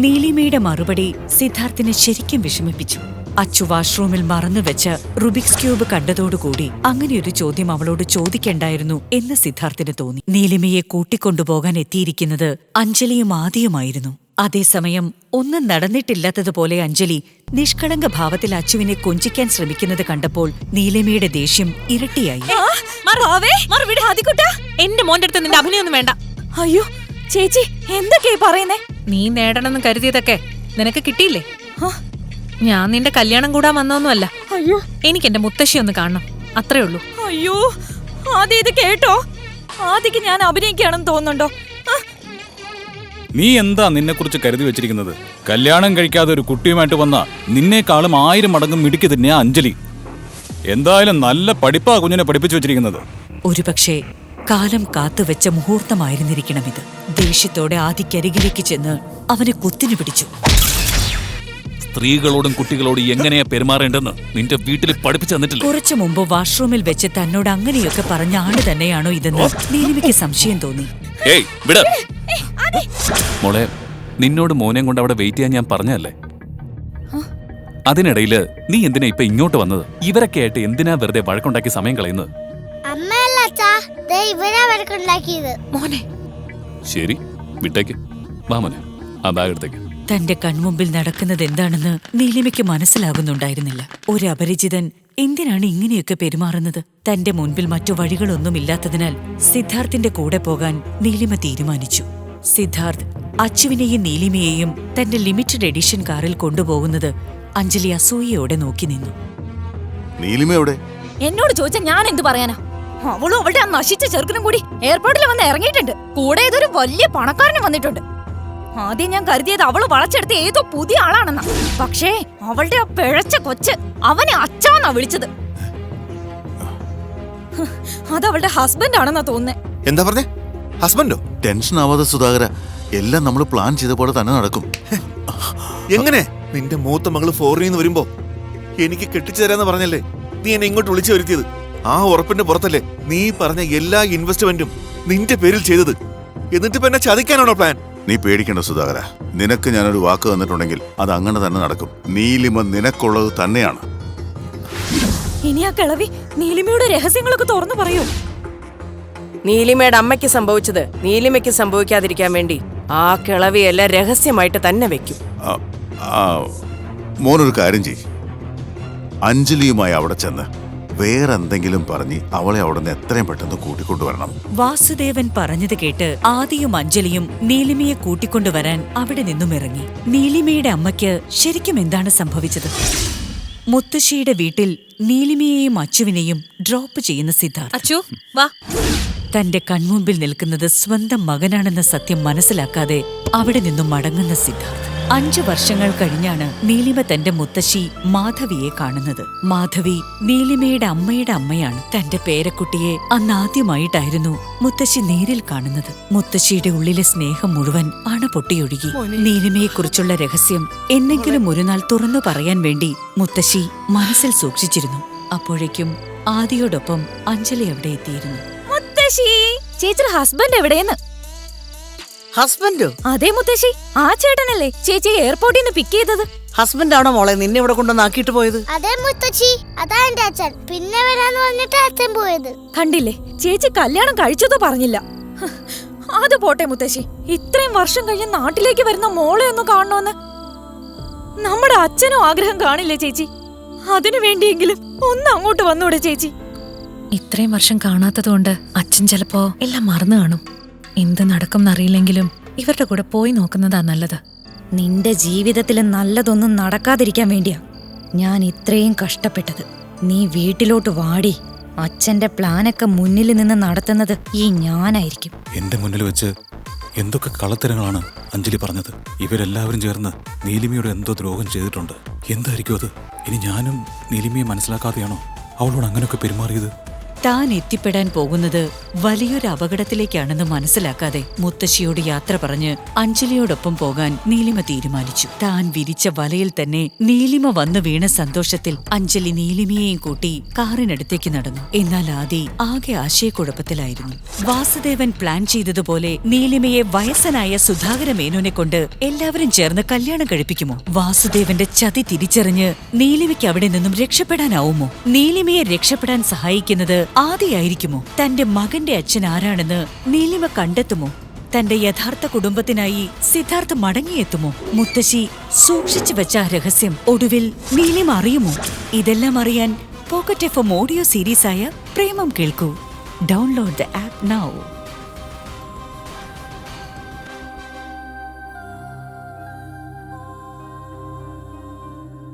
നീലിമയുടെ മറുപടി സിദ്ധാർത്ഥിനെ ശരിക്കും വിഷമിപ്പിച്ചു. Achu വാഷ്റൂമിൽ മറന്നുവെച്ച Rubik's cube കണ്ടതോടുകൂടി അങ്ങനെയൊരു ചോദ്യം അവളോട് ചോദിക്കണ്ടായിരുന്നു എന്ന് സിദ്ധാർത്ഥിന് തോന്നി. നീലിമയെ കൂട്ടിക്കൊണ്ടുപോകാൻ എത്തിയിരിക്കുന്നത് അഞ്ജലിയും ആദിയുമായിരുന്നു. അതേസമയം ഒന്നും നടന്നിട്ടില്ലാത്തതുപോലെ അഞ്ജലി നിഷ്കളങ്ക ഭാവത്തിൽ അച്ചുവിനെ കൊഞ്ചിക്കാൻ ശ്രമിക്കുന്നത് കണ്ടപ്പോൾ നീലിമയുടെ ദേഷ്യം ഇരട്ടിയായി. എന്റെ മോന്റെ അടുത്ത് നിന്റെ അഭിനയൊന്നും വേണ്ട. അയ്യോ ചേച്ചി, എന്തൊക്കെയാ പറയുന്നേ? നീ നേടണമെന്ന് കരുതിയതൊക്കെ നിനക്ക് കിട്ടിയില്ലേ? ഞാൻ നിന്റെ കല്യാണം കൂടാൻ വന്നൊന്നുമല്ല. അയ്യോ, എനിക്ക് എന്റെ മുത്തശ്ശി ഒന്ന് കാണണം, അത്രേ ഉള്ളൂ. അയ്യോ ആദ്യം ഇത് കേട്ടോ? ആദ്യക്ക് ഞാൻ അഭിനയിക്കുകയാണെന്ന് തോന്നുന്നുണ്ടോ? നീ എന്താ നിന്നെ കുറിച്ച് കരുതി വെച്ചിരിക്കുന്നത്? കല്യാണം കഴിക്കാതെ ഒരു കുട്ടിയുമായിട്ട് വന്ന നിന്നേക്കാളും 1000 മടങ്ങ് മിടുക്കി തന്നെയാ അഞ്ജലി. എന്തായാലും നല്ല പഠിപ്പാ കുഞ്ഞിനെ പഠിപ്പിച്ചു വെച്ചിരിക്കുന്നത്. ഒരുപക്ഷെ കാലം കാത്തുവെച്ച മുഹൂർത്തമായിരുന്നിരിക്കണമിത്. ദേഷ്യത്തോടെ ആദിക്കരികിലേക്ക് ചെന്ന് അവനെ കുത്തിനു പിടിച്ചു. സ്ത്രീകളോടും കുട്ടികളോടും എങ്ങനെയാ പെരുമാറേണ്ടെന്ന് നിന്റെ വീട്ടിൽ പഠിപ്പിച്ചു തന്നിട്ടില്ല. കുറച്ചു മുമ്പ് വാഷ്റൂമിൽ വെച്ച് തന്നോട് അങ്ങനെയൊക്കെ പറഞ്ഞ ആള് തന്നെയാണോ ഇതെന്ന് നീലിമയ്ക്ക് സംശയം തോന്നി. ഏയ് വിട മോളെ, നിന്നോട് മോനെ കൊണ്ട് അവിടെ വെയിറ്റ് ചെയ്യാൻ ഞാൻ പറഞ്ഞല്ലേ. അതിനിടയില് നീ എന്തിനാ ഇപ്പൊ ഇങ്ങോട്ട് വന്നത്? ഇവരൊക്കെ ആയിട്ട് എന്തിനാ വെറുതെ വഴക്കുണ്ടാക്കി സമയം കളയുന്നത്? മോനെ ശരി, വിട്ടേക്ക്. വാ മോനെ, ആ ബാഗ് എടുത്തേക്ക്. തന്റെ കൺമുമ്പിൽ നടക്കുന്നത് എന്താണെന്ന് നീലിമയ്ക്ക് മനസ്സിലാകുന്നുണ്ടായിരുന്നില്ല. ഒരു അപരിചിതൻ എന്തിനാണ് ഇങ്ങനെയൊക്കെ പെരുമാറുന്നത്? തന്റെ മുൻപിൽ മറ്റു വഴികളൊന്നുമില്ലാത്തതിനാൽ സിദ്ധാർത്ഥിന്റെ കൂടെ പോകാൻ നീലിമ തീരുമാനിച്ചു. സിദ്ധാർത്ഥ് അച്ചുവിനെയും നീലിമയെയും തന്റെ ലിമിറ്റഡ് എഡിഷൻ കാറിൽ കൊണ്ടുപോകുന്നത് അഞ്ജലി അസൂയയോടെ നോക്കി നിന്നു. നീലിമയോടെ എന്നോട് ചോദിച്ചാൽ ഞാൻ എന്ത് പറയാനാ? അവളും അവളുടെ ആ നശിച്ച ചെറുക്കനും കൂടി എയർപോർട്ടിൽ വന്ന് ഇറങ്ങിയിട്ടുണ്ട്. കൂടെ ഇതൊരു വലിയ പണക്കാരനും വന്നിട്ടുണ്ട്. ആദ്യം ഞാൻ കരുതിയത് അവള് വളച്ചെടുത്ത ഏതോ പുതിയ ആളാണെന്നാ. പക്ഷേ അവളുടെ ആ പിഴച്ച കൊച്ച് അവനെ അച്ഛാന്നാ വിളിച്ചത്. അതവളുടെ ഹസ്ബൻഡ് ആണെന്നാ തോന്നുന്നേ. എന്താ പറഞ്ഞേ? ഹസ്ബൻഡോ? ടെൻഷൻ ആവാതെ സുധാകര, എല്ലാം നമ്മൾ പ്ലാൻ ചെയ്ത പോലെ തന്നെ നടക്കും. എങ്ങനെ? നിന്റെ മൂത്ത മകള് ഫോറിനിൽ നിന്ന് വരുമ്പോ എനിക്ക് കെട്ടിച്ചു തരാന്ന് പറഞ്ഞല്ലേ നീ എന്നെ ഇങ്ങോട്ട് വിളിച്ചു വരുത്തിയത്? ആ ഉറപ്പിന്റെ പുറത്തല്ലേ നീ പറഞ്ഞ എല്ലാ ഇൻവെസ്റ്റ്മെന്റും നിന്റെ പേരിൽ ചെയ്തത്? എന്നിട്ട് പിന്നെ ചതിക്കാനാണോ പ്ലാൻ? നീ പേടിക്കണ്ട സുധാകര, നിനക്ക് ഞാനൊരു വാക്ക് തന്നിട്ടുണ്ടെങ്കിൽ അത് അങ്ങനെ തന്നെ നടക്കും. നീലിമ നിനക്കുള്ളത് തന്നെയാണ്. ഇനി ആ കിളവി നീലിമയുടെ രഹസ്യങ്ങളൊക്കെ തുറന്നു പറയൂ. നീലിമയുടെ അമ്മയ്ക്ക് സംഭവിച്ചത് നീലിമയ്ക്ക് സംഭവിക്കാതിരിക്കാൻ വേണ്ടി ആ കിളവിയെല്ലാം രഹസ്യമായിട്ട് തന്നെ വെക്കും. മോനൊരു കാര്യം ചെയ്യ്, അഞ്ജലിയുമായി അവിടെ ചെന്ന് വേറെന്തെങ്കിലും പറഞ്ഞ് അവളെ അവിടെ നിന്ന് എത്രയും പെട്ടെന്ന് കൂട്ടിക്കൊണ്ടുവരണം. വാസുദേവൻ പറഞ്ഞത് കേട്ട് ആദിയും അഞ്ജലിയും നീലിമയെ കൂട്ടിക്കൊണ്ടുവരാൻ അവിടെ നിന്നും ഇറങ്ങി. നീലിമയുടെ അമ്മയ്ക്ക് ശരിക്കും എന്താണ് സംഭവിച്ചത്? മുത്തശ്ശിയുടെ വീട്ടിൽ നീലിമയെയും അച്ചുവിനെയും ഡ്രോപ്പ് ചെയ്യുന്ന സിദ്ധാർത്ഥ് അച്ചു വാ. തന്റെ കൺമുമ്പിൽ നിൽക്കുന്നത് സ്വന്തം മകനാണെന്ന സത്യം മനസ്സിലാക്കാതെ അവിടെ നിന്നും മടങ്ങുന്ന സിദ്ധാർത്ഥ് 5 വർഷങ്ങൾ കഴിഞ്ഞാണ് നീലിമ തന്റെ മുത്തശ്ശി മാധവിയെ കാണുന്നത്. മാധവി നീലിമയുടെ അമ്മയുടെ അമ്മയാണ്. തന്റെ പേരക്കുട്ടിയെ അന്നാദ്യമായിട്ടായിരുന്നു മുത്തശ്ശി നേരിൽ കാണുന്നത്. മുത്തശ്ശിയുടെ ഉള്ളിലെ സ്നേഹം മുഴുവൻ അണ പൊട്ടിയൊഴുകി. നീലിമയെക്കുറിച്ചുള്ള രഹസ്യം എന്നെങ്കിലും ഒരു നാൾ തുറന്നു പറയാൻ വേണ്ടി മുത്തശ്ശി മനസ്സിൽ സൂക്ഷിച്ചിരുന്നു. അപ്പോഴേക്കും ആദിയോടൊപ്പം അഞ്ജലി അവിടെ എത്തിയിരുന്നു. മുത്തശ്ശി, ചേച്ചിയുടെ ഹസ്ബൻഡ് എവിടെയെന്ന്? ഹസ്ബൻഡോ? അതേ മുത്തശ്ശി, ആ ചേട്ടനല്ലേ ചേച്ചി എയർപോർട്ടിൽ നിന്ന് പിക്ക് ചെയ്തത്? ഹസ്ബൻഡാണോ മോളെ നിന്നെ ഇവിടെ കൊണ്ടുവന്നാക്കിയിട്ട് പോയത്? അതെ മുത്തശ്ശി, അതാ എന്റെ അച്ഛൻ. പിന്നെ വരാന്ന് പറഞ്ഞിട്ട് അച്ഛൻ പോയത്. കണ്ടില്ലേ, ചേച്ചി കല്യാണം കഴിച്ചതോ പറഞ്ഞില്ല. അത് പോട്ടെ മുത്തശ്ശി, ഇത്രയും വർഷം കഴിഞ്ഞ് നാട്ടിലേക്ക് വരുന്ന മോളെ ഒന്ന് കാണണമെന്ന് നമ്മുടെ അച്ഛനും ആഗ്രഹം കാണില്ലേ ചേച്ചി? അതിനു വേണ്ടിയെങ്കിലും ഒന്ന് അങ്ങോട്ട് വന്നൂടെ ചേച്ചി? ഇത്രയും വർഷം കാണാത്തതുകൊണ്ട് അച്ഛൻ ചിലപ്പോ എല്ലാം മറന്നു കാണും. എന്ത് നടക്കുമെന്നറിയില്ലെങ്കിലും ഇവരുടെ കൂടെ പോയി നോക്കുന്നതാ നല്ലത്. നിന്റെ ജീവിതത്തിൽ നല്ലതൊന്നും നടക്കാതിരിക്കാൻ വേണ്ടിയാ ഞാൻ ഇത്രയും കഷ്ടപ്പെട്ടത്. നീ വീട്ടിലോട്ട് വാടി. അച്ഛന്റെ പ്ലാനൊക്കെ മുന്നിൽ നിന്ന് നടത്തുന്നത് ഈ ഞാനായിരിക്കും. എന്റെ മുന്നിൽ വെച്ച് എന്തൊക്കെ കളത്തരങ്ങളാണ് അഞ്ജലി പറഞ്ഞത്. ഇവരെല്ലാവരും ചേർന്ന് നീലിമയോട് എന്തോ ദ്രോഹം ചെയ്തിട്ടുണ്ട്. എന്തായിരിക്കും അത്? ഇനി ഞാനും നീലിമയെ മനസ്സിലാക്കാതെയാണോ അവളോട് അങ്ങനെയൊക്കെ പെരുമാറിയത്? താൻ എത്തിപ്പെടാൻ പോകുന്നത് വലിയൊരു അപകടത്തിലേക്കാണെന്ന് മനസ്സിലാക്കാതെ മുത്തശ്ശിയോട് യാത്ര പറഞ്ഞ് അഞ്ജലിയോടൊപ്പം പോകാൻ നീലിമ തീരുമാനിച്ചു. താൻ വിരിച്ച വലയിൽ തന്നെ നീലിമ വന്നു വീണ സന്തോഷത്തിൽ അഞ്ജലി നീലിമയെയും കൂട്ടി കാറിനടുത്തേക്ക് നടന്നു. എന്നാൽ ആദി ആകെ ആശയക്കുഴപ്പത്തിലായിരുന്നു. വാസുദേവൻ പ്ലാൻ ചെയ്തതുപോലെ നീലിമയെ വയസ്സനായ സുധാകര മേനോനെ കൊണ്ട് എല്ലാവരും ചേർന്ന് കല്യാണം കഴിപ്പിക്കുമോ? വാസുദേവന്റെ ചതി തിരിച്ചറിഞ്ഞ് നീലിമയ്ക്ക് അവിടെ നിന്നും രക്ഷപ്പെടാനാവുമോ? നീലിമയെ രക്ഷപ്പെടാൻ സഹായിക്കുന്നത് ആദിയായിരിക്കുമോ? തന്റെ മകന്റെ അച്ഛൻ ആരാണെന്ന് നീലിമ കണ്ടെത്തുമോ? തന്റെ യഥാർത്ഥ കുടുംബത്തിനായി സിദ്ധാർത്ഥ് മടങ്ങിയെത്തുമോ? മുത്തശ്ശി സൂക്ഷിച്ചു വെച്ച ആ രഹസ്യം ഒടുവിൽ നീലിമ അറിയുമോ? ഇതെല്ലാം അറിയാൻ പോക്കറ്റ് FM ഓഡിയോ സീരീസായ പ്രേമം കേൾക്കൂ. Download the app now.